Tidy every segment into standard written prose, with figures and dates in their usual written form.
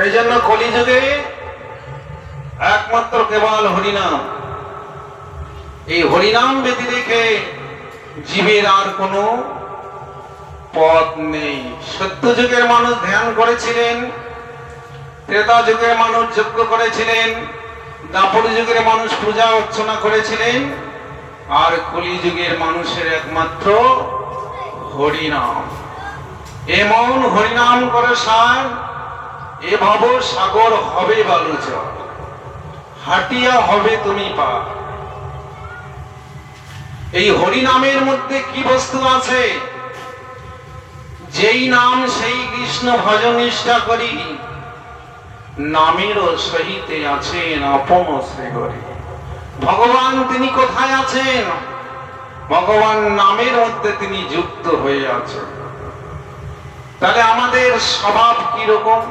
এই জন্য কলিযুগে একমাত্র কেবল হরিনাম। এই হরিনাম ব্যতি রেখে জীবের আর কোনো পথ নেই। সত্য যুগের মানুষ ধ্যান করেছিলেন, ত্রেতা যুগের মানুষ যজ্ঞ করেছিলেন, দাপর যুগের মানুষ পূজা অর্চনা করেছিলেন, আর কলি যুগের মানুষের একমাত্র হরিনাম। এমন হরিনাম করে সার এ ভাব সাগর হবে বালুচর, হাটিয়া হবে তুমি পা। এই হরিনামের মধ্যে কি বস্তু আছে? যেই নাম সেই কৃষ্ণ ভজন নিষ্ঠা করি, নামেরও সহিতে আছেন আপন শ্রীহরি। ভগবান তিনি কোথায় আছেন? ভগবান নামের মধ্যে তিনি যুক্ত হয়ে আছেন। তাহলে আমাদের স্বভাব কি রকম?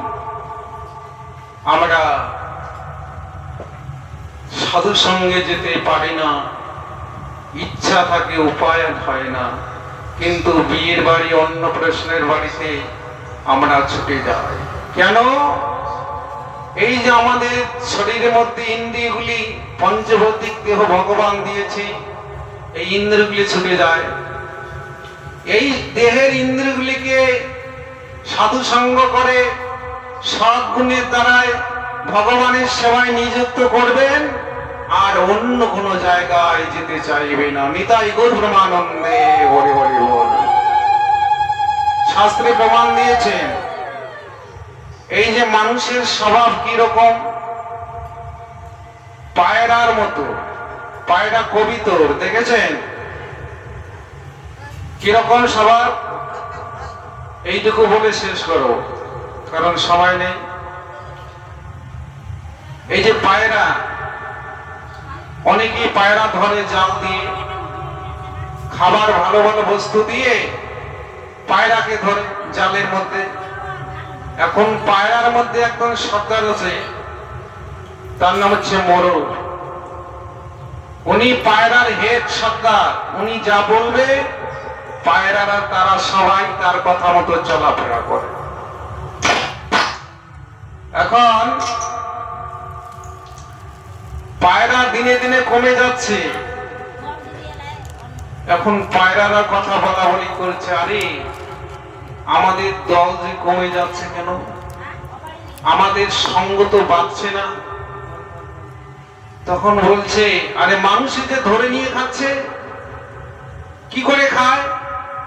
আমরা সাধু সঙ্গে যেতে পারি না, ইচ্ছা থাকে উপায় হয় না, কিন্তু বিয়ের বাড়ি অন্নপ্রাশনের বাড়িতে আমরা ছুটে যাই। কেন? এই যে আমাদের শরীরের মধ্যে ইন্দ্রিয়গুলি, পঞ্চভৌতিক দেহ ভগবান দিয়েছে, এই ইন্দ্রিয়গুলি ছুটে যায়। এই দেহের ইন্দ্রিয়গুলিকে সাধু সঙ্গ করে সদ্গুণের দ্বারায় ভগবানের সেবায় নিযুক্ত করবেন, আর অন্য কোন জায়গায় যেতে চাইবে না। নিতাই গৌর ব্রহ্মানন্দে হরি হরি বল। শাস্ত্রে প্রমাণ দিয়েছেন। এই যে মানুষের স্বভাব কি রকম? পায়রার মতো। পায়রা কবিতর দেখেছেন কিরকম স্বভাব? এইটুকু বলে শেষ করো, কারণ সময় নেই। এই যে পায়রা, অনেকেই পায়রা ধরে জাল দিয়ে, খাবার ভালো ভালো বস্তু দিয়ে পায়রাকে ধরে জালের মধ্যে। এখন পায়রার মধ্যে একজন সর্দার আছে, তার নাম হচ্ছে মোরল। উনি পায়রার হেড সর্দার। উনি যা বলবে পায়রারা তারা সবাই তার কথা মতো চলাফেরা করে। এখন পায়রা দিনে দিনে কমে যাচ্ছে। এখন পায়রারা কথা বলা বলি করছে, আরে আমাদের দল যে কমে যাচ্ছে কেন? আমাদের সঙ্গ তো বাড়ছে না। তখন বলছে, আরে মানুষই যে ধরে নিয়ে খাচ্ছে। কি করে খায়?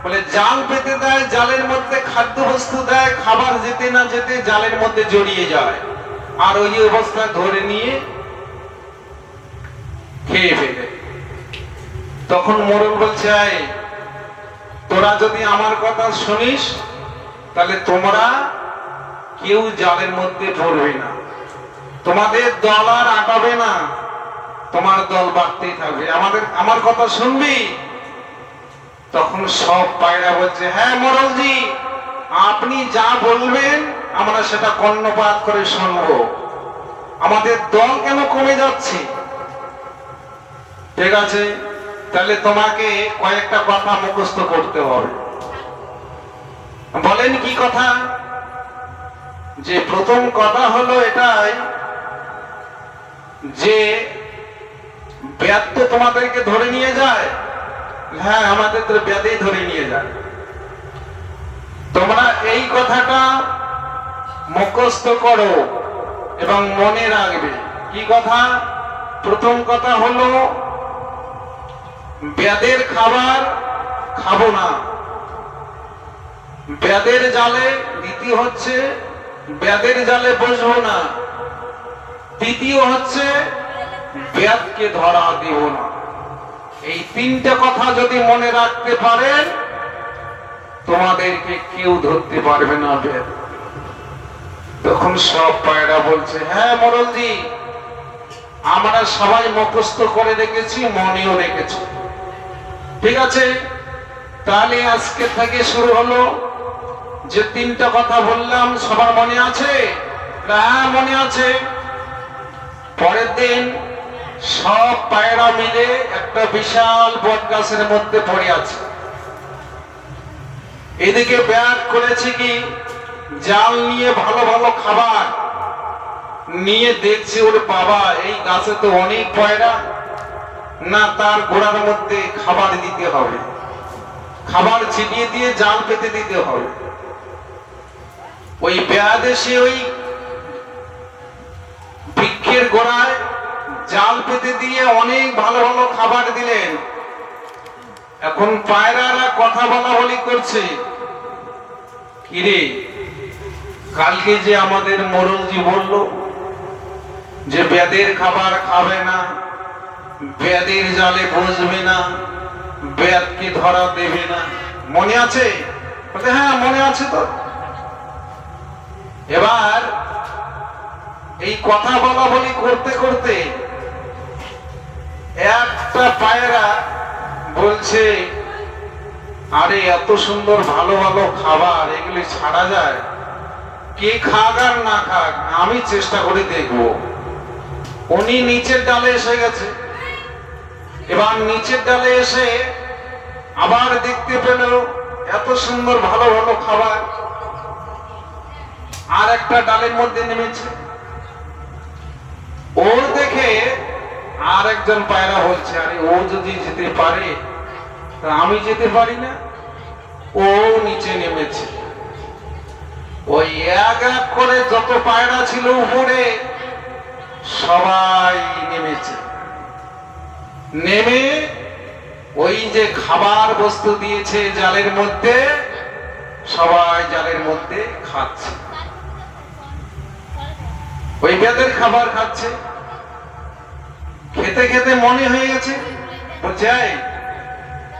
বলে জাল পেতে দেয়, জালের মধ্যে খাদ্য বস্তু দেয়, খাবার যেতে না যেতে জালের মধ্যে জড়িয়ে যায়, আর ওই অবস্থায় ধরে নিয়ে খেয়ে ফেলে। তখন মোরল বলছে, আয় তোরা যদি আমার কথা শুনিস, তাহলে তোমরা কেউ জালের মধ্যে পড়বে না, তোমাদের দল আর আটাবে না, তোমার দল বাড়তেই থাকবে। আমার কথা শুনবি? তখন সব পায়রা বলছে, হ্যাঁ মোরলজি, আপনি যা বলবেন আমরা সেটা কর্ণপাত করে শুনবো। আমাদের দল কেন কমে যাচ্ছে? ঠিক আছে, তাহলে তোমাকে কয়েকটা কথা মুখস্থ করতে হবে। বলেন কি কথা? যে প্রথম কথা হলো এটাই যে ব্যাধ তো তোমাদেরকে ধরে নিয়ে যায়। হ্যাঁ, আমাদের তো ব্যাধেই ধরে নিয়ে যায়। তোমরা এই কথাটা মুখস্থ করো এবং মনে রাখবে। কি কথা? প্রথম কথা হলো ব্যাধের খাবার খাবো না, ব্যাধের জালে। দ্বিতীয় হচ্ছে ব্যাধের জালে বসবো না। তৃতীয় হচ্ছে ব্যাধকে ধরা দিব না। এই তিনটে কথা যদি মনে রাখতে পারেন, তোমাদেরকে কেউ ধরতে পারবে না ব্যাধ। তখন সব পায়রা বলছে, হ্যাঁ মোরলজি, আমরা সবাই মুখস্থ করে রেখেছি, মনেও রেখেছি। ঠিক আছে, তাহলে আজকে থেকে শুরু হলো। যে তিনটা কথা বললাম সবার মনে আছে? হ্যাঁ মনে আছে। পরের দিন সব পায়রা মিলে একটা বিশাল বট গাছের মধ্যে পড়ে আছে। এদিকে ব্যাগ করেছে কি, জাল নিয়ে ভালো ভালো খাবার নিয়ে দেখছে, ওরে বাবা এই গাছে তো অনেক পয়রা, না তার গোড়ার মধ্যে খাবার দিতে হবে, খাবার ছিটিয়ে দিয়ে জাল পেতে দিতে হবে। ওই বেয়াদ এসে ওই বৃক্ষের গোড়ায় জাল পেতে দিয়ে অনেক ভালো ভালো খাবার দিলেন। এখন পায়রারা কথা বলা বলি করছে, কিরে কালকে যে আমাদের মোরলজি বলল যে বেদের খাবার খাবে না, বেদের জালে বসবে না, বেদকে ধরা দেবে না, মনে আছে? বলতে হ্যাঁ মনে আছে তো। এবার এই কথা বলা বলি করতে করতে একটা পায়রা বলছে, আরে এত সুন্দর ভালো ভালো খাবার এগুলি ছাড়া যায়? কে খাক আর না খাক, আমি চেষ্টা করে দেখব। উনি নিচের ডালে এসে গেছে। এবার নিচের ডালে এসে আবার দেখতে পেল এত সুন্দর ভালো ভালো খাবার, আর একটা ডালের মধ্যে নেমেছে। ওর দেখে আর একজন পায়রা বলছে, আরে ও যদি যেতে পারে তা আমি যেতে পারি না? ও নিচে নেমেছে। ওই এক এক করে যত পায়রা ছিল উপরে সবাই নেমেছে। নেমে ওই যে খাবার বস্তু দিয়েছে জালের মধ্যে, সবাই জালের মধ্যে খাচ্ছে, ওই বেদের খাবার খাচ্ছে। খেতে খেতে মনে হয়ে গেছে, বলছে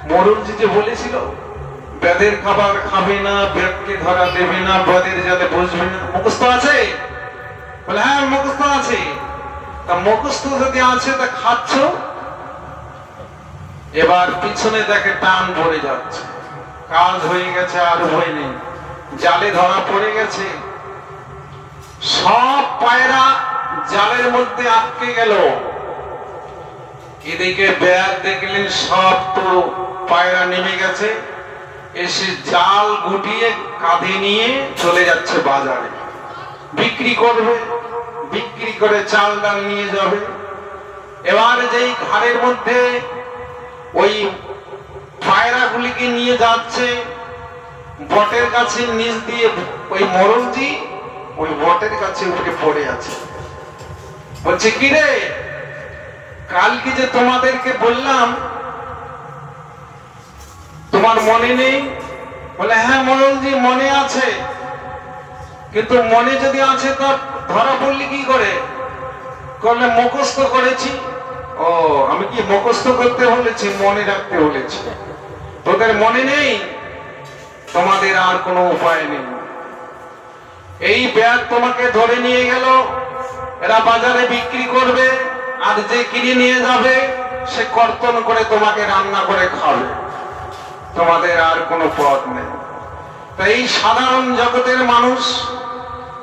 মোরলজি যে বলেছিল বেদের খাবার খাবে না, বেদকে ধরা দেবে না, বেদের জালে বসবে না, মুখস্থ আছে? বলে হ্যাঁ মুখস্থ আছে। তা মুখস্থ যদি আছে তা খাচ্ছ? এবার পিছনে দেখে টান পড়ে যাচ্ছে, কাজ হয়ে গেছে, আর ভয় নেই, জালে ধরা পড়ে গেছে। সব পায়রা জালের মধ্যে আটকে গেল। এদিকে বেয়ার দেখলেন সব তো পায়রা নেমে গেছে, এসে জাল গুটিয়ে কাঁধে নিয়ে চলে যাচ্ছে বাজারে, বিক্রি করবে, বিক্রি করে চাল ডাল নিয়ে যাবে। এবার যেই ঘাড়ের মধ্যে ওই পায়রাগুলিকে নিয়ে যাচ্ছে, বটের কাছে নিচ দিয়ে ওই মোরলজি ওই বটের কাছে উঠে পড়ে আছে। বলছে কি রে, কালকে যে তোমাদেরকে বললাম তোমার মনে নেই? বলে হ্যাঁ মোরলজি মনে আছে, কিন্তু মনে যদি আছে তা ধরা পড়লি কি করে? করলে মুখস্থ করেছি। ও আমি কি মুখস্থ করতে বলেছি? মনে রাখতে বলেছি। তোদের মনে নেই, তোমাদের আর কোনো উপায় নেই। এই ব্যাগ তোমাকে ধরে নিয়ে গেল, এরা বাজারে বিক্রি করবে, আর যে কিনে নিয়ে যাবে সে কর্তন করে তোমাকে রান্না করে খাবে, তোমাদের আর কোনো পথ নেই। তাই এই সাধারণ জগতের মানুষ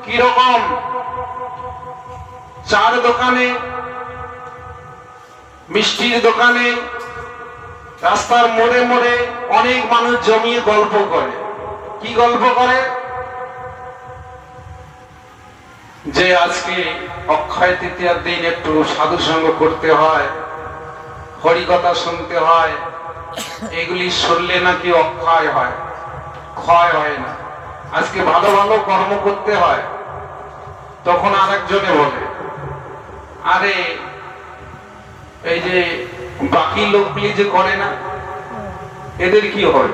কিরকম, চার দোকানে, মিষ্টির দোকানে, রাস্তার মোড়ে মোড়ে অনেক মানুষ জমিয়ে গল্প করে। কি গল্প করে? যে আজকে অক্ষয় তৃতীয়ার দিন একটু সাধু সঙ্গ করতে হয়, হরিকথা শুনতে হয়, এগুলি শুনলে নাকি অক্ষয় হয়, ক্ষয় হয় না। আজকে ভালো ভালো কর্ম করতে হয়। তখন আরেকজনে বলে, আরে এই যে বাকি লোকগুলি যে করে না, এদের কি হয়?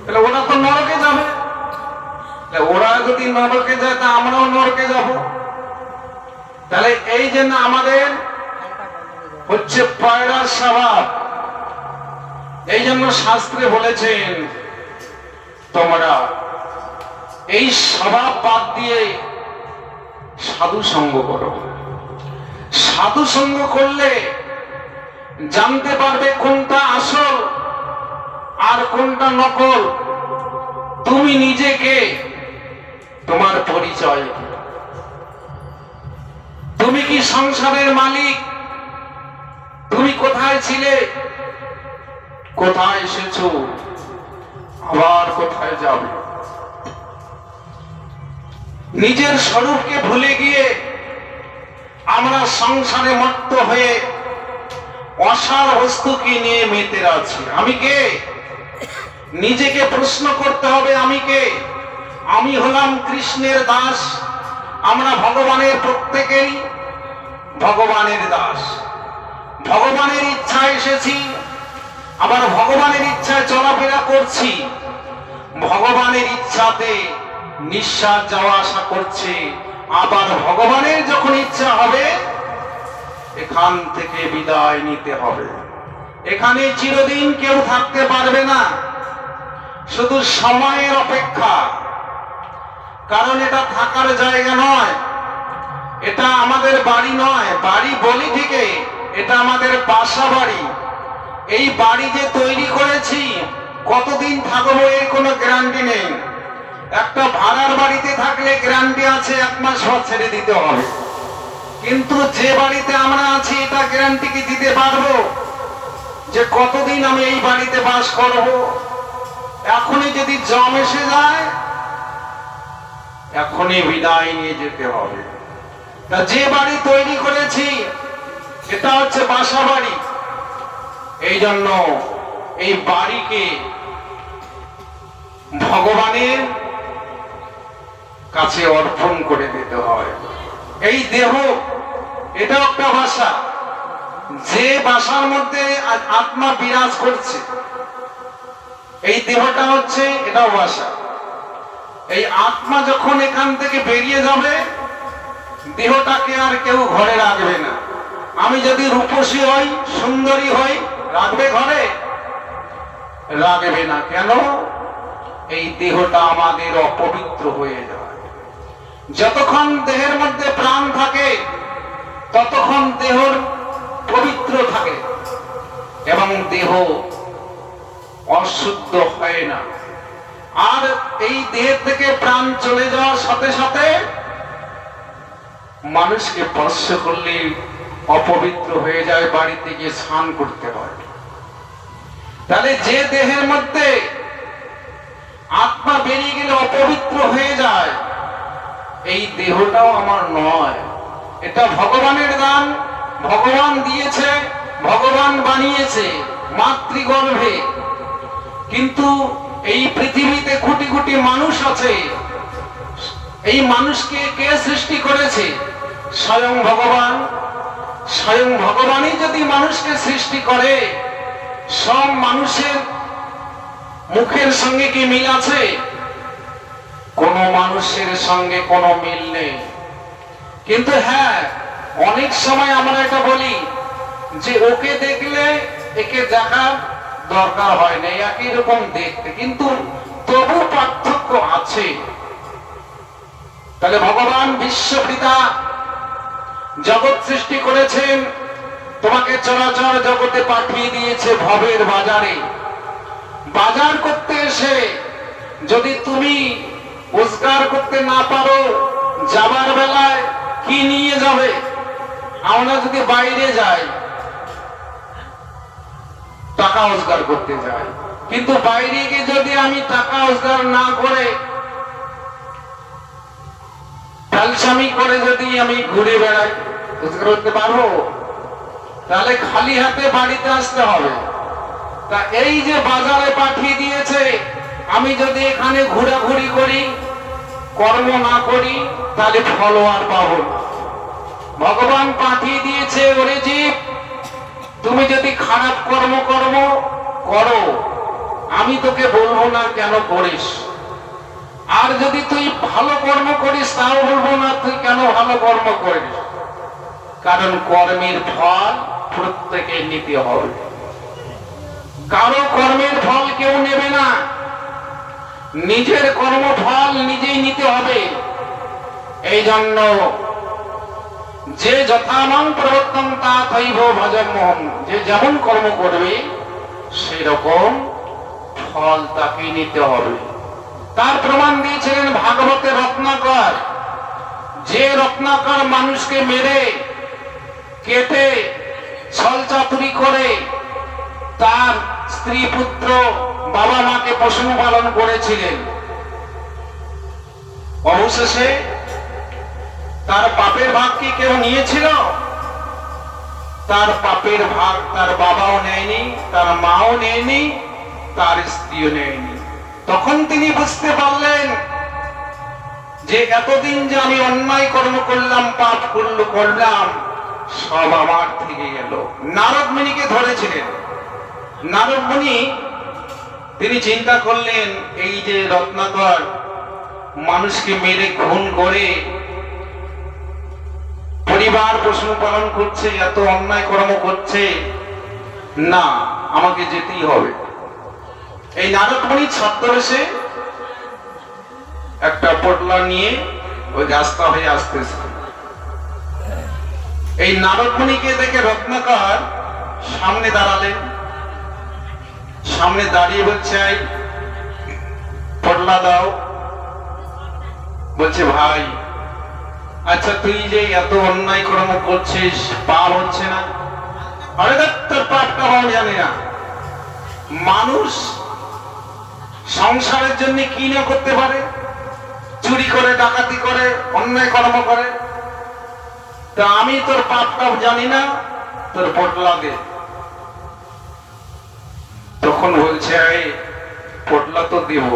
তাহলে ওরা তো নরকে যাবে। ওরা যদি নরকে যায় তা আমরাও নরকে যাব। তাহলে এই জন্য আমাদের হচ্ছে পায়রার স্বভাব। এই জন্য শাস্ত্রে বলেছেন তোমরা এই স্বভাব বাদ দিয়ে সাধু সঙ্গ করো। সাধু সঙ্গ করলে জানতে পারবে কোনটা আসল আর কোনটা নকল। তুমি নিজেকে, তোমার পরিচয়, তুমি কি সংসারের মালিক? তুমি কোথায় ছিলে, কোথায় এসেছো, আবার কোথায় যাবে? নিজের স্বরূপকে ভুলে গিয়ে আমরা সংসারে মত্ত হয়ে অসার বস্তুকে নিয়ে মেতে আছি। আমি কে? নিজেকে প্রশ্ন করতে হবে, আমি কে? আমি হলাম কৃষ্ণের দাস। আমরা ভগবানের প্রত্যেকেই ভগবানের দাস। ভগবানের ইচ্ছায় এসেছি, আবার ভগবানের ইচ্ছায় চলাফেরা করছি। ভগবানের ইচ্ছাতে নিঃশ্বাস যাওয়া আসা করছে, আবার ভগবানের যখন ইচ্ছা হবে এখান থেকে বিদায় নিতে হবে। এখানে চিরদিন কেউ থাকতে পারবে না, শুধু সময়ের অপেক্ষা। কারণ এটা থাকার জায়গা নয়, এটা আমাদের বাড়ি নয়। বাড়ি বলি ঠিকই, এটা আমাদের বাসা বাড়ি। এই বাড়ি যে তৈরি করেছি, কতদিন থাকবো এর কোনো গ্যারান্টি নেই। একটা ভাড়ার বাড়িতে থাকলে গ্যারান্টি আছে 1 মাস পর ছেড়ে দিতে হবে, কিন্তু যে বাড়িতে আমরা আছি এটা গ্যারান্টি কি দিতে পারবো যে কতদিন আমি এই বাড়িতে বাস করব? এখনই যদি জম এসে যায়, এখনই বিদায় নিয়ে যেতে হবে। তা যে বাড়ি তৈরি করেছি এটা হচ্ছে বাসা বাড়ি। এই জন্য এই বাড়িকে ভগবানের কাছে অর্পণ করে দিতে হয়। এই দেহ এটা একটা বাসা, যে বাসার মধ্যে আত্মা বিরাজ করছে, এই দেহটা হচ্ছে এটাও বাসা। এই আত্মা যখন এখান থেকে বেরিয়ে যাবে, দেহটাকে আর কেউ ঘরে রাখবে না। আমি যদি রূপসী হই, সুন্দরী হই, রাখবে ঘরে? রাখবে না। কেন? এই দেহটা আমাদের অপবিত্র হয়ে যায়। যতক্ষণ দেহের মধ্যে প্রাণ থাকে ততক্ষণ দেহ পবিত্র থাকে এবং দেহ অশুদ্ধ হয় না। আর এই দেহ থেকে প্রাণ চলে যাওয়ার সাথে সাথে মানুষকে স্পর্শ করলে অপবিত্র হয়ে যায়, বাড়িতে গিয়ে স্নান করতে হয়। তাহলে যে দেহের মধ্যে আত্মা বেরিয়ে গেলে অপবিত্র হয়ে যায়, এই দেহটাও আমার নয়, এটা ভগবানের দান। ভগবান দিয়েছে, ভগবান বানিয়েছে মাতৃগর্ভে। কিন্তু এই পৃথিবীতে কোটি কোটি মানুষ আছে। এই মানুষকে কে সৃষ্টি করেছে? স্বয়ং ভগবান। স্বয়ং ভগবানই যদি মানুষকে সৃষ্টি করে, সব মানুষের মুখের সঙ্গে কি মিল আছে? কোন মানুষের সঙ্গে কোনো মিল নেই। কিন্তু হ্যাঁ, অনেক সময় আমরা এটা বলি যে ওকে দেখলে একে দেখার দরকার হয় না, একই রকম দেখতে, কিন্তু তবু পার্থক্য আছে। তাহলে ভগবান বিশ্বপিতা জগৎ সৃষ্টি করেছেন, তোমাকে চরাচর জগতে পাঠিয়ে দিয়েছে ভবের বাজারে। বাজার করতে এসে যদি তুমি রোজগার করতে না পারো, যাবার বেলায় কি নিয়ে যাবে? আমরা যদি বাইরে যাই, টাকা রোজগার করতে যাই, কিন্তু বাইরে গিয়ে যদি আমি টাকা রোজগার না করে ফ্যালসামি করে যদি আমি ঘুরে বেড়াই, রোজগার করতে পারবো? তাহলে খালি হাতে বাড়িতে আসতে হবে। তা এই যে বাজারে পাঠিয়ে দিয়েছে, আমি যদি এখানে ঘোরাঘুরি করি, কর্ম না করি, তাহলে ফল আর পাবো না। ভগবান পাঠিয়ে দিয়েছে, ওরে জীব, তুমি যদি খারাপ কর্ম করো, আমি তোকে বলবো না কেন করিস। আর যদি তুই ভালো কর্ম করিস, তাও বলবো না তুই কেন ভালো কর্ম করিস। কারণ কর্মের ফল প্রত্যেকে নিতে হবে। কারো কর্মের ফল কেউ নেবে না, নিজের কর্মফল নিজেই নিতে হবে। এই জন্য যে যথামান প্রবর্তন তা থৈব ভজন্মোহন, যে যেমন কর্ম করবে সেরকম ফল তাকে নিতে হবে। তার প্রমাণ দিয়েছিলেন ভাগবতের রত্নাকর। যে রত্নাকর মানুষকে মেরে কেটে ছলচাতুরি করে তার স্ত্রী পুত্র বাবা মাকে পোষণ পালন করেছিলেন, অবশেষে তার পাপের ভাগ কি কেউ নিয়েছিল? তার পাপের ভাগ তার বাবাও নেয়নি, তার মাও নেয়নি, তার স্ত্রীও নেয়নি। তখন তিনি বুঝতে পারলেন যে এতদিন যে আমি অন্যায় কর্ম করলাম, পাপ করলাম, সব আমার থেকে গেল। নারদ মুনিকে ধরেছিলেন। নারদ মুনি তিনি চিন্তা করলেন, এই যে রত্নাকর মানুষকে মেরে খুন করে পরিবার পোষণ পালন করছে, এত অন্যায় কর্ম করছে, না, আমাকে যেতেই হবে। এই নারদ মুনি ছদ্মবেশে একটা পটলা নিয়ে ওই রাস্তা হয়ে আসতেছে। এই নারদ মুনিকে দেখে রত্নাকর সামনে দাঁড়ালেন। সামনে দাঁড়িয়ে বলছে, পটলা দাও। বলছে, ভাই, আচ্ছা তুই যে এত অন্যায় কর্ম করছিস, পাপ হচ্ছে না? আরে দেখ, তোর পাপটা আমি জানি না। মানুষ সংসারের জন্য কি না করতে পারে, চুরি করে, ডাকাতি করে, অন্যায় কর্ম করে। তা আমি তোর পাপটা জানি না, তোর পটলা দে। তখন বলছে, পটলা তো দেব।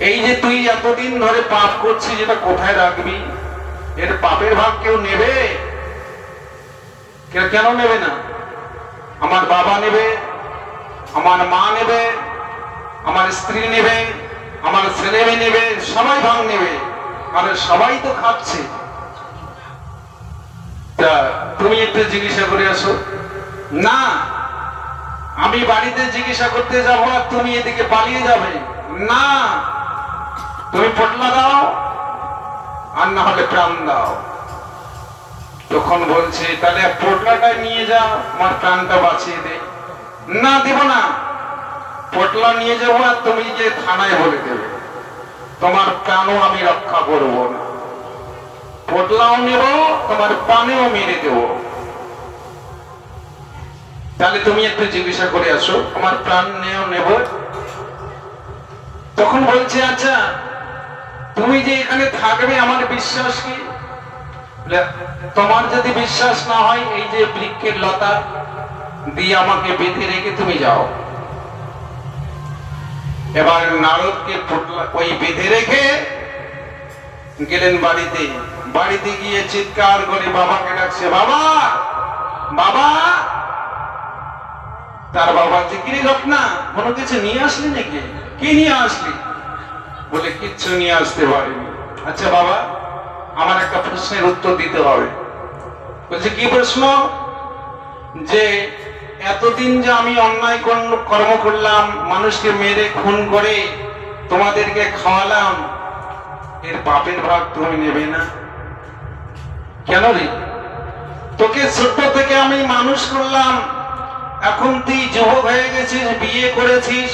এই যে তুই এতদিন ধরে পাপ করছিস, এটা কোথায় রাখবি? এর পাপের ভাগ কেউ নেবে? কেন নেবে না? আমার বাবা নেবে, আমার মা নেবে, আমার স্ত্রী নেবে, আমার ছেলে মেয়ে নেবে, সবাই ভাগ নেবে। আর সবাই তো খাচ্ছে। তা তুমি একটু জিজ্ঞাসা করে আসো। না, আমি বাড়িতে জিজ্ঞাসা করতে যাবো আর তুমি এদিকে পালিয়ে যাবে? না, তুমি পটলা দাও, আর না হলে প্রাণ দাও। তখন বলছে, তাহলে পটলাটা নিয়ে যাও, আমার প্রাণটা বাঁচিয়ে দে। না, দেব না। পটলা নিয়ে যাবো আর তুমি যে থানায় বলে দেবে, তোমার প্রাণও আমি রক্ষা করব না। পটলাও নেব, তোমার প্রাণেও মেরে দেব। তাহলে তুমি একটু জিজ্ঞাসা করে আসো, আমার প্রাণ নেব। তখন বলছে, আচ্ছা তুমি যে এখানে থাকবে, আমার বিশ্বাস কি? তোমার যদি বিশ্বাস না হয়, এই যে বৃক্ষের লতা দিয়ে আমাকে বেঁধে রেখে তুমি যাও। এবার নারদকে ওই বেঁধে রেখে গেলেন বাড়িতে। বাড়িতে গিয়ে চিৎকার করে বাবাকে ডাকছে, বাবা, বাবা। তার বাবা যে, কি রে রত্না, কোনো কিছু নিয়ে আসলি নাকি? কি নিয়ে আসলি? বলে, কিচ্ছু নিয়ে আসতে পারিনি। আচ্ছা বাবা, আমার একটা প্রশ্নের উত্তর দিতে হবে। বলছে, কি প্রশ্ন? যে এতদিন যে আমি অন্যায় কর্ম করলাম, মানুষকে মেরে খুন করে তোমাদেরকে খাওয়ালাম, এর পাপের ভাগ তুমি নেবে না? কেন রে? তোকে ছোট থেকে আমি মানুষ করলাম, এখন তুই যুবক হয়ে গেছিস, বিয়ে করেছিস,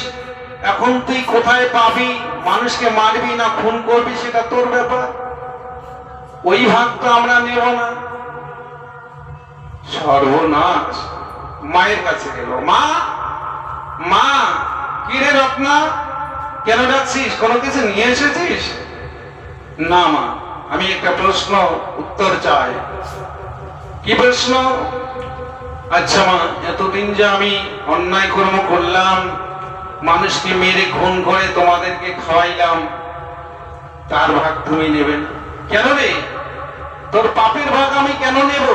এখন তুই কোথায় পাবি? মানুষকে মারবি না খুন করবি, সেটা তোর ব্যাপার। ওই ভাগ তো আমরা নেব না। সর্বনাশ! মায়ের কাছে গেল। মা, মা, কি রে রত্না, কেন ডাকছিস? কোনো কিছু নিয়ে এসেছিস? না মা, আমি একটা প্রশ্ন উত্তর চাই। কি প্রশ্ন? আচ্ছা মা, এতদিন যে আমি অন্যায় কর্ম করলাম, মানুষকে মেরে খুন করে তোমাদেরকে খাওয়াইলাম, তার ভাগ তুমি নেবে না? কেন রে? তোর পাপের ভাগ আমি কেন নেব?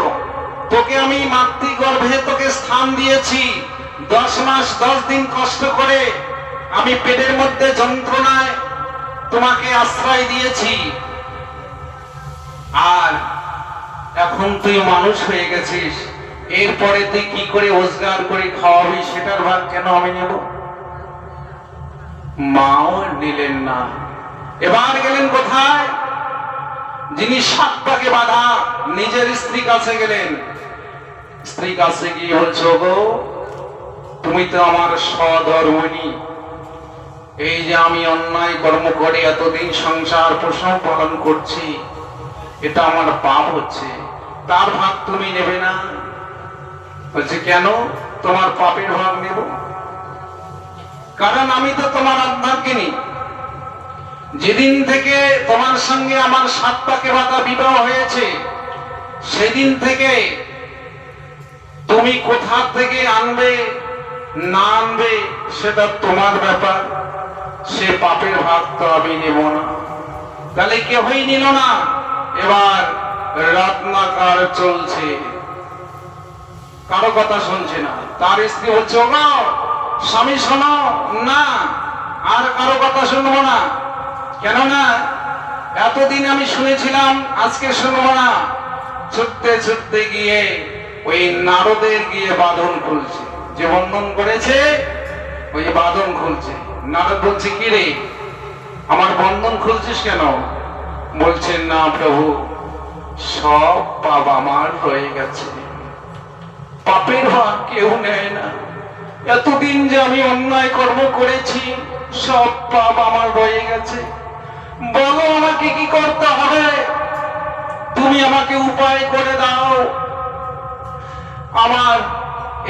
তোকে আমি মাতৃগর্ভে তোকে স্থান দিয়েছি, 10 মাস 10 দিন কষ্ট করে আমি পেটের মধ্যে যন্ত্রণায় তোমাকে আশ্রয় দিয়েছি, আর এখন তুই মানুষ হয়ে গেছিস, এরপরে তুই কি করে রোজগার করে খাওয়াবি, সেটার ভাগ কেন আমি নেব? মাও নিলেন না। এবার গেলেন কোথায়? যিনি 7 পাকে বাঁধা নিজের স্ত্রী কাছে গেলেন। স্ত্রী কাছে গিয়ে বলছো, গো তুমি তো আমার সধর্মিণী, এই যে আমি অন্যায় কর্ম করে এতদিন সংসার পোষণ পালন করছি, এটা আমার পাপ হচ্ছে, তার ভাগ তুমি নেবে না? বলছে, কেন তোমার পাপের ভাগ নেব? কারণ আমি তো তোমার আত্মাকে নি। যেদিন থেকে তোমার সঙ্গে আমার 7 পাকে বাঁধা বিবাহ হয়েছে, সেদিন থেকে তুমি কোথা থেকে আনবে না আনবে সেটা তোমার ব্যাপার, সে পাপের ভাগ তো আমি নেব না। তাহলে কেউই নিল না। এবার রত্নাকর চলছে, কারো কথা শুনছে না। তার স্ত্রী বলছে, ও স্বামী শোনো না, আর কারো কথা শুনবো না। কেননা এতদিন আমি শুনেছিলাম, আজকে শুনবো না। ছুটতে ছুটতে গিয়ে ওই নারদের গিয়ে বাঁধন খুলছে, যে বন্ধন করেছে ওই বাঁধন খুলছে। নারদ বলছে, কি রে আমার বন্ধন খুলছিস কেন? বলছেন, না প্রভু, সব পাপ আমার রয়ে গেছে, পাপের ভাগ কেউ নেয় না। এতদিন যে আমি অন্যায় কর্ম করেছি, সব পাপ আমার রয়ে গেছে। বলো আমাকে কি করতে হবে, তুমি আমাকে উপায় করে দাও। আমার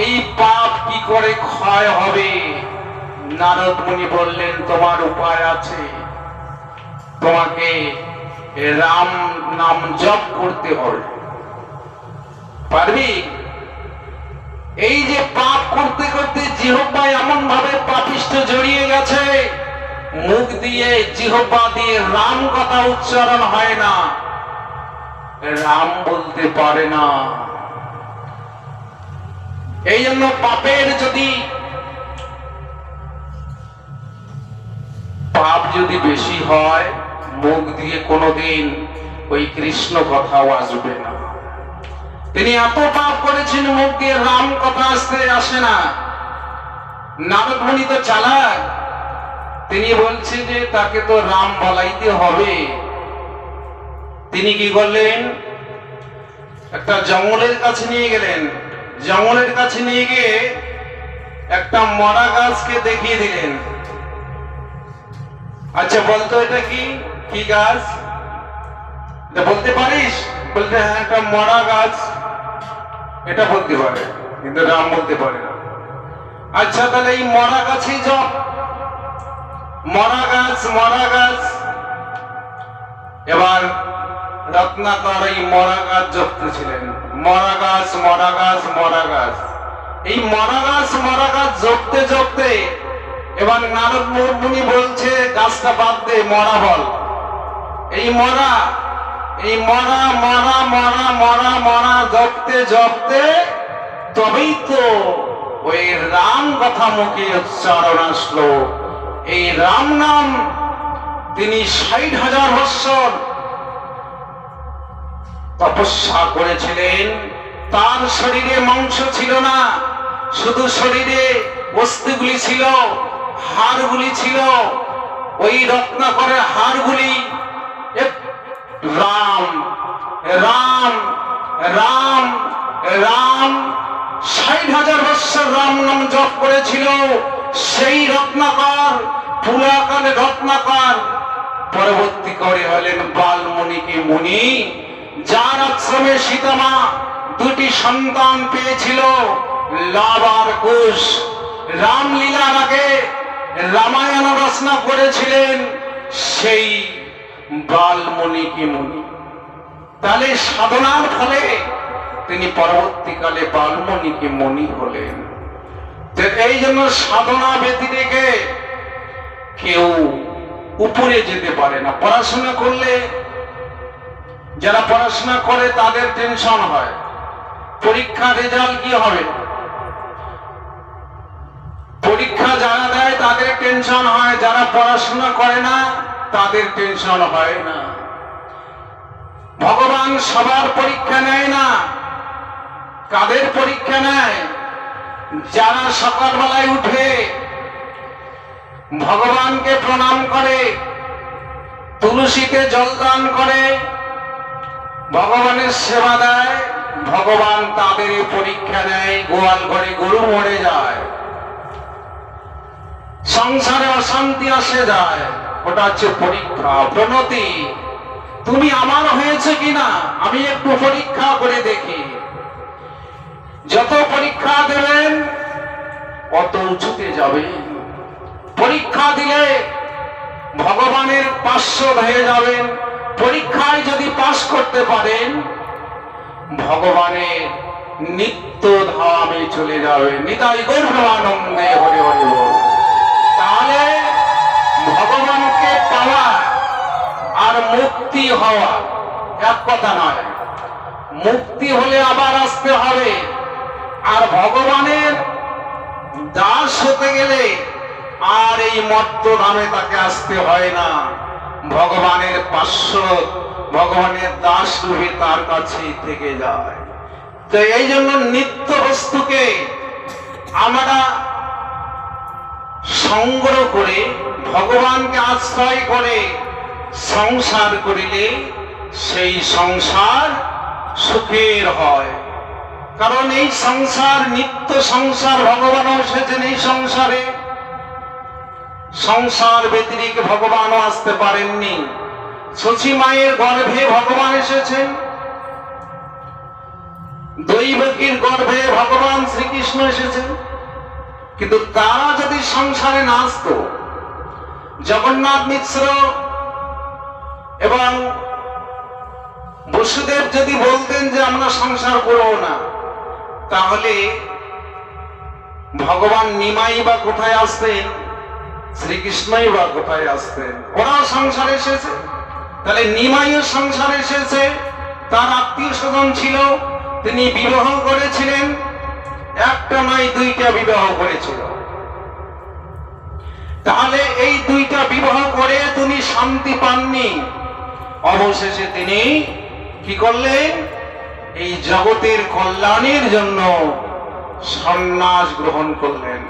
এই পাপ কি করে ক্ষয় হবে? নারদ মুনি বললেন, তোমার উপায় আছে, তোমাকে রাম নাম জপ করতে হবে। পারবি? এই যে পাপ করতে করতে জিহ্বা এমন ভাবে পাপিষ্ঠ জড়িয়ে গেছে, মুখ দিয়ে জিহ্বা দিয়ে রাম কথা উচ্চারণ হয় না, রাম বলতে পারে না। এই জন্য পাপের যদি পাপ যদি বেশি হয়, মুখ দিয়ে কোনোদিন ওই কৃষ্ণ কথাও আসবে না। তিনি এত পাপ করেছেন, মুখ দিয়ে রাম কথা আসে না। নারদ মুনি তো চালাক, তিনি বলছে যে তাকে তো রাম বলাইতে হবে। তিনি কি করলেন, একটা জঙ্গলের কাছে নিয়ে গেলেন। জঙ্গলের কাছে নিয়ে গিয়ে একটা মরা গাছকে দেখিয়ে দিলেন। আচ্ছা বলতো, এটা কি কি গাছ, এটা বলতে পারিস? বলতে, হ্যাঁ একটা মরা গাছ। এটা বলতে পারে, কিন্তু রাম বলতে পারে না। আচ্ছা তাহলে এই মরা গাছই জপ, মরা গাছ মরা গাছ। এবার রত্নাকর এই মরা গাছ জপতেছিলেন, মরা গাছ মরা গাছ মরা গাছ। এই মরা গাছ জপতে জপতে এবার নারদ মুনি বলছে, গাছটা বাদ দে, মরা বল। এই মরা মরা মরা মরা জপতে জপতে তবেই তো ওই রাম কথা মুখে উচ্চারণ আসলো। এই রাম নাম তিনি 60,000 বৎসর তপস্যা করেছিলেন। তার শরীরে মাংস ছিল না, শুধু শরীরে অস্থিগুলি ছিল, হাড়গুলি ছিল। ওই রত্নাকরের হাড়গুলি রাম রাম রাম রাম 60,000 বৎসর রাম নাম জপ করেছিল। সেই রত্নাকর, পুরাকালে রত্নাকর, পরবর্তী করে হলেন বাল্মীকি মুনি, যার আশ্রমে সীতামা 2টি সন্তান পেয়েছিল, লাভ আর কুশ। রামলীলার আগে রামায়ণ রচনা করেছিলেন সেই বাল্মীকি মুনি। তাহলে সাধনার ফলে তিনি পরবর্তীকালে বাল্মীকি মুনি হলেন। এই জন্য সাধনা ব্যতিরেকে কেউ উপরে যেতে পারে না। পড়াশোনা করলে, যারা পড়াশোনা করে তাদের টেনশন হয়, পরীক্ষা রেজাল্ট কি হবে। পরীক্ষা যারা দেয় তাদের টেনশন হয়, যারা পড়াশোনা করে না তাদের টেনশন হয় না। ভগবান সবার পরীক্ষা নেয় না। কাদের পরীক্ষা নেয়? যারা সকালবেলায় উঠে ভগবানকে প্রণাম করে, তুলসীতে জল দান করে, ভগবানের সেবা দেয়, ভগবান তাদের পরীক্ষা নেয়। গোয়াল ঘরে গরু মরে যায়, সংসারে অশান্তি আসে যায়, ওটা হচ্ছে পরীক্ষা, প্রণতি। তুমি আমার হয়েছে কিনা আমি একটু পরীক্ষা করে দেখি। যত পরীক্ষা দেবেন অত উঁচুতে যাবে। পরীক্ষা দিলে ভগবানের পার্শ্ব হয়ে যাবেন, পরীক্ষায় যদি পাশ করতে পারেন ভগবানের নিত্য ধামে চলে যাবে। নিতাই গৌর প্রেমানন্দে হরি হরি বল। তাহলে ভগবানকে পাওয়া আর মুক্তি হওয়া এক কথা নয়। মুক্তি হলে আবার আসতে হবে, আর ভগবানের দাস হতে গেলে আর এই মর্ত ধামে তাকে আসতে হয় না। ভগবানের পার্শ্ব, ভগবানের দাস রূপে তার কাছে থেকে যায়। তো এই জন্য নিত্য বস্তুকে আমরা সংগ্রহ করে ভগবানকে আশ্রয় করে সংসার করিলে সেই সংসার সুখের হয়। কারণ এই সংসার নিত্য সংসার, ভগবানও এসেছেন এই সংসারে। সংসার ব্যতিরিক্ত ভগবানও আসতে পারেননি। শচী মায়ের গর্ভে ভগবান এসেছেন, দৈবকীর গর্ভে ভগবান শ্রীকৃষ্ণ এসেছেন। কিন্তু তারা যদি সংসারে না আসতো, জগন্নাথ মিশ্র এবং বসুদেব যদি বলতেন যে আমরা সংসার করব না, তাহলে ভগবান নিমাই বা কোথায় আসতেন, শ্রীকৃষ্ণই বা কোথায় আসতেন? ওরাও সংসারে এসেছে। তাহলে নিমাইও সংসারে এসেছে, তার আত্মীয় স্বজন ছিল, তিনি বিবাহ করেছিলেন, একটা নয় দুইটা বিবাহ করেছিল। তাহলে এই দুইটা বিবাহ করে তিনি শান্তি পাননি। অবশেষে তিনি কি করলেন? এই জগতের কল্যাণের জন্য সন্ন্যাস গ্রহণ করলেন।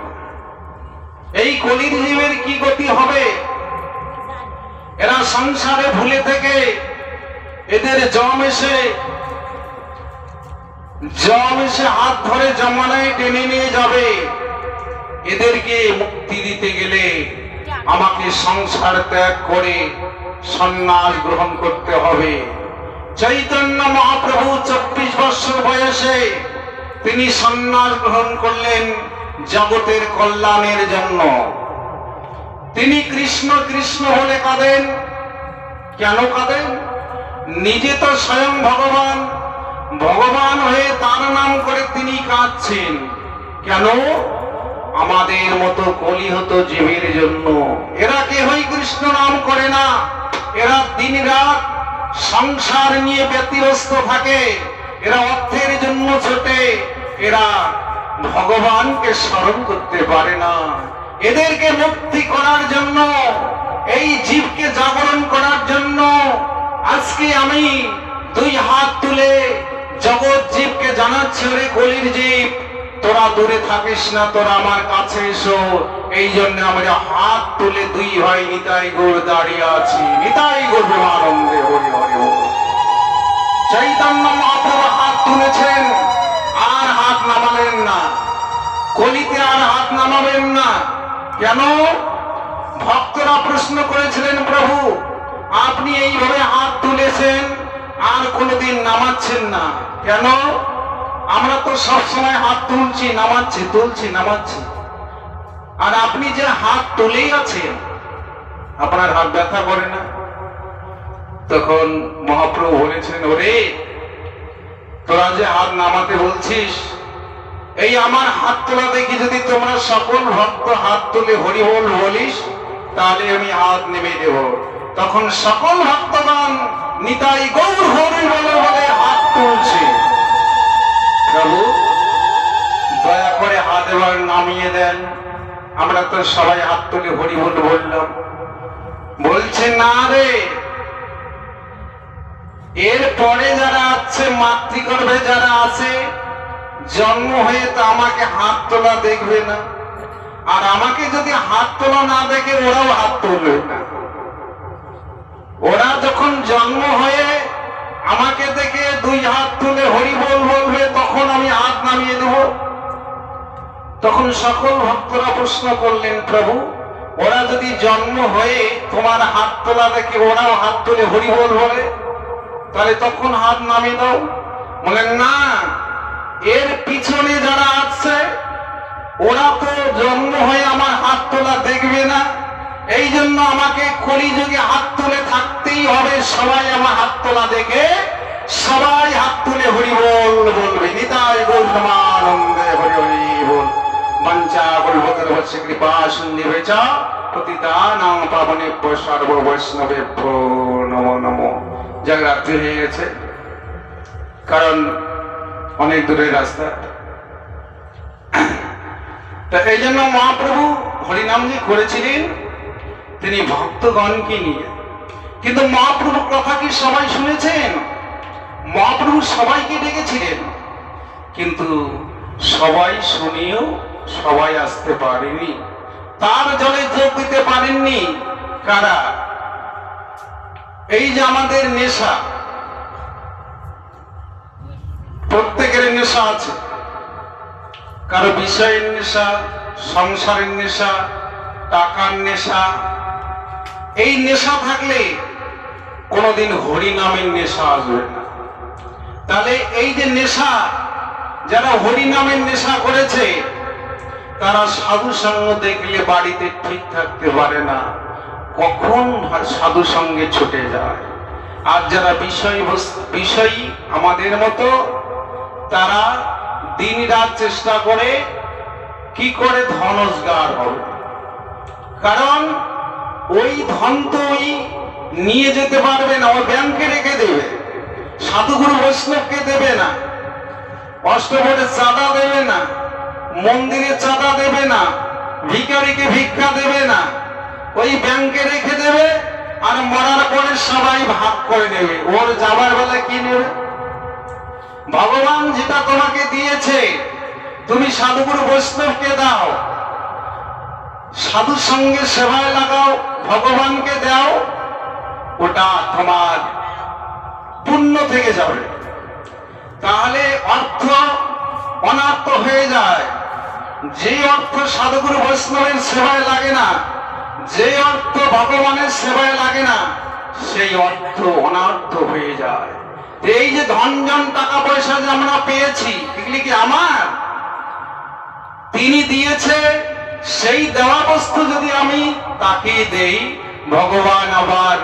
এই কলির জীবের কি গতি হবে? এরা সংসারে ভুলে থেকে এদের জম এসে হাত ধরে জমানায় টেনে নিয়ে যাবে। এদেরকে মুক্তি দিতে গেলে আমাকে সংসার ত্যাগ করে সন্ন্যাস গ্রহণ করতে হবে। চৈতন্য মহাপ্রভু 24 বছর বয়সে তিনি সন্ন্যাস গ্রহণ করলেন জগতের কল্যাণের জন্য। তিনি কৃষ্ণ কৃষ্ণ বলে কাঁদেন। কেন কাঁদেন? নিজে তো স্বয়ং ভগবান, ভগবান হয়ে তার নাম করে তিনি কাঁদছেন। কেন? আমাদের মতো কলিহত জীবের জন্য। এরা কেহই কৃষ্ণ নাম করে না, এরা দিন রাত সংসার নিয়ে ব্যতিব্যস্ত থাকে, এরা অর্থের জন্য ছোটে, এরা ভগবানকে স্মরণ করতে পারে না। এদেরকে মুক্তি করার জন্য, এই জীবকে জাগরণ করার জন্য আজকে আমি দুই হাত তুলে জগৎ জীবকে জানাচ্ছি, ওরে কলির জীব, তোরা দূরে থাকিস না, তোরা আমার কাছে এসো। এই জন্য আমরা হাত তুলে দুই ভাই নিতাই গৌর দাঁড়িয়ে আছি। নিতাই গৌর প্রেমানন্দে হরি হরি বল। চৈতন্য মহাপ্রভু হাত তুলেছেন, আর হাত নামালেন না। কলিতে আর হাত নামাবেন না। কেন? ভক্তরা প্রশ্ন করেছিলেন, প্রভু আপনি এইভাবে হাত তুলেছেন আর কোনোদিন নামাচ্ছেন না কেন? আমরা তো সবসময় হাত তুলছি নামাচ্ছি, তুলছি নামাচ্ছি, আর আপনি যে হাত তুলেই আছেন, আপনার হাত ব্যথা করে না? তখন মহাপ্রভু বলেছেন, ওরে তোরা যে হাত নামাতে বলছিস, এই আমার হাত তোলা দেখি যদি তোমরা সকল ভক্ত হাত তুলে হরি বল বলিস, তাহলে আমি হাত নেমে দেব। তখন সকল ভক্তগণ নিতাই গৌর হরি বলে বলে হাত তুলছে। প্রভু দয়া করে হাত এবার নামিয়ে দেন। আমরা তো সবাই হাত তুলে হরি বল বললাম। বলছে না রে, এর পরে যারা আছে, মাতৃগর্ভে যারা আছে, জন্ম হয়ে তো আমাকে হাত তোলা দেখবে না, আর আমাকে যদি হাত তোলা না দেখে ওরাও হাত তুলবে না। ওরা যখন জন্ম হয়ে আমাকে দেখে দুই হাত তুলে হরি বল বলবে, তখন আমি হাত নামিয়ে দেব। তখন সকল ভক্তরা প্রশ্ন করলেন, প্রভু ওরা যদি জন্ম হয়ে তোমার হাত তোলা দেখে ওরাও হাত তুলে হরি বল বলে, তাহলে তখন হাত নামিয়ে দাও। বলেন না, এর পিছনে যারা আছে ওরা তো জন্ম হয়ে আমার হাত তোলা দেখবে না, এই জন্য আমাকে কলিযুগে হাত তুলে থাকতেই হবে। সবাই আমার হাত তোলা দেখে সবাই হাত তুলে হরি বল বলবে। নিতাই গৌরমানন্দে হরি হরি বল। বাঞ্ছা কল্পতরুশ্চ কৃপা সিন্ধুশ্চ পতিতানাং পাবনেভ্যো সর্ব বৈষ্ণবেভ্যো নমো নমো। যাক, রাত্রি হয়ে গেছে, কারণ অনেক দূরের রাস্তা। তা এই জন্য মহাপ্রভু হরিনাম যে করেছিলেন তিনি ভক্তগণকে নিয়ে। কিন্তু মহাপ্রভুর কথা কি সবাই শুনেছেন? মহাপ্রভু সবাইকে ডেকেছিলেন, কিন্তু সবাই শুনিও সবাই আসতে পারেনি। তার জলে যোগ দিতে পারেননি কারা? এই যে আমাদের নেশা, প্রত্যেকের নেশা আছে। কারো বিষয়ের নেশা, সংসারের নেশা, টাকার নেশা। এই নেশা থাকলে কোনোদিন হরি নামের নেশা আসবে না। তাহলে এই যে নেশা, যারা হরি নামের নেশা করেছে তারা সাধু সঙ্গ দেখলে বাড়িতে ঠিক থাকতে পারে না, কখন সাধু সঙ্গে ছুটে যায়। আর যারা বিষয়ী আমাদের মতো, তারা দিন রাত চেষ্টা করে কি করে ধন রোজগার হবে। কারণ ওই ধন তো ওই নিয়ে যেতে পারবে না, ওই ব্যাংকে রেখে দেবে, সাধুগুরু বৈষ্ণবকে দেবে না, অষ্টভোটের চাঁদা দেবে না, মন্দিরে চাঁদা দেবে না, ভিখারিকে ভিক্ষা দেবে না, ওই ব্যাংকে রেখে দেবে। আর মরার পরে সবাই ভাগ করে নেবে। ওর যাবার বেলা কি নেবে? ভগবান যেটা তোমাকে দিয়েছে তুমি সাধুগুরু বৈষ্ণবকে দাও, সাধুর সঙ্গে সেবায় লাগাও, ভগবানকে দাও, ওটা তোমার পুণ্য থেকে যাবে। তাহলে অর্থ অনার্থ হয়ে যায়। যে অর্থ সাধুগুরু বৈষ্ণবের সেবায় লাগে না, যে অর্থ ভগবানের সেবায় লাগে না, সেই অর্থ অনার্থ হয়ে যায়। এই যে ধনজন টাকা পয়সা যে আমরা পেয়েছি, এগুলি কি আমার? তিনি দিয়েছে, সেই দেওয়া বস্তু যদি আমি তাকে দেই, ভগবান আবার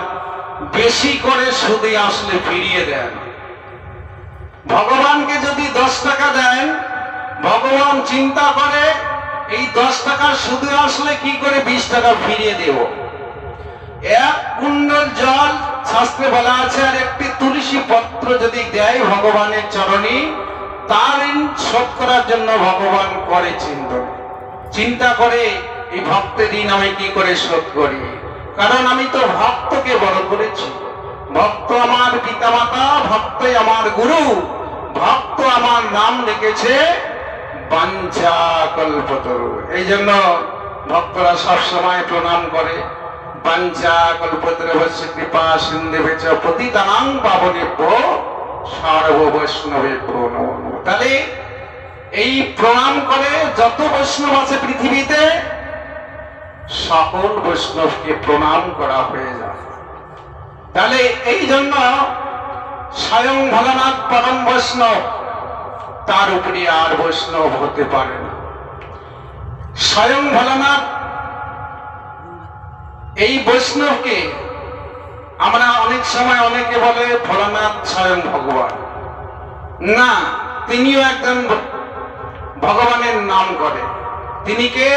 বেশি করে সুদে আসলে ফিরিয়ে দেন। ভগবানকে যদি 10 টাকা দেন, ভগবান চিন্তা করে এই 10 টাকা সুদে আসলে কি করে 20 টাকা ফিরিয়ে দেব। এক কুণ্ডল জল শাস্ত্রে বলা আছে, আর একটি তুলসী পত্র যদি দেয় ভগবানের চরণে, তার ঋণ শোধ করার জন্য ভগবান করে চিন্তা করে এই ভক্তের ঋণ আমি কি করে শোধ করি। কারণ আমি তো ভক্তকে বড় করেছি, ভক্ত আমার পিতামাতা, ভক্তই আমার গুরু, ভক্ত আমার নাম লিখেছে বাঞ্ছা কল্পতরু। এই জন্য ভক্তরা সবসময় প্রণাম করে। বাঞ্ছা কল্পতরুশ্চ কৃপা সিন্ধুশ্চ পতিতানাং পাবনেভ্যো সর্ব বৈষ্ণবেভ্যো নমো নমঃ। তাহলে এই প্রণাম করে যত বৈষ্ণব আছে পৃথিবীতে, সকল বৈষ্ণবকে প্রণাম করা হয়ে যায়। তাহলে এই জন্য স্বয়ং ভোলানাথ পরম বৈষ্ণব, তার উপরে আর বৈষ্ণব হতে পারে না। স্বয়ং ভোলানাথ এই বৈষ্ণবকে আমরা অনেক সময় অনেকে বলে ভোলানাথ স্বয়ং ভগবান। না, তিনিও একজন ভগবানের নাম করে। তিনি কে?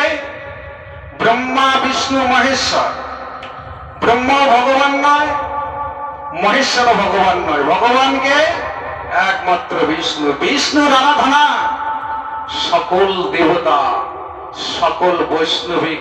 ব্রহ্মা বিষ্ণু মহেশ্বর। ব্রহ্মা ভগবান নয়, মহেশ্বর ভগবান নয়। ভগবানকে একমাত্র বিষ্ণু। বিষ্ণুর আরাধনা সকল দেবতা, সকল বৈষ্ণবী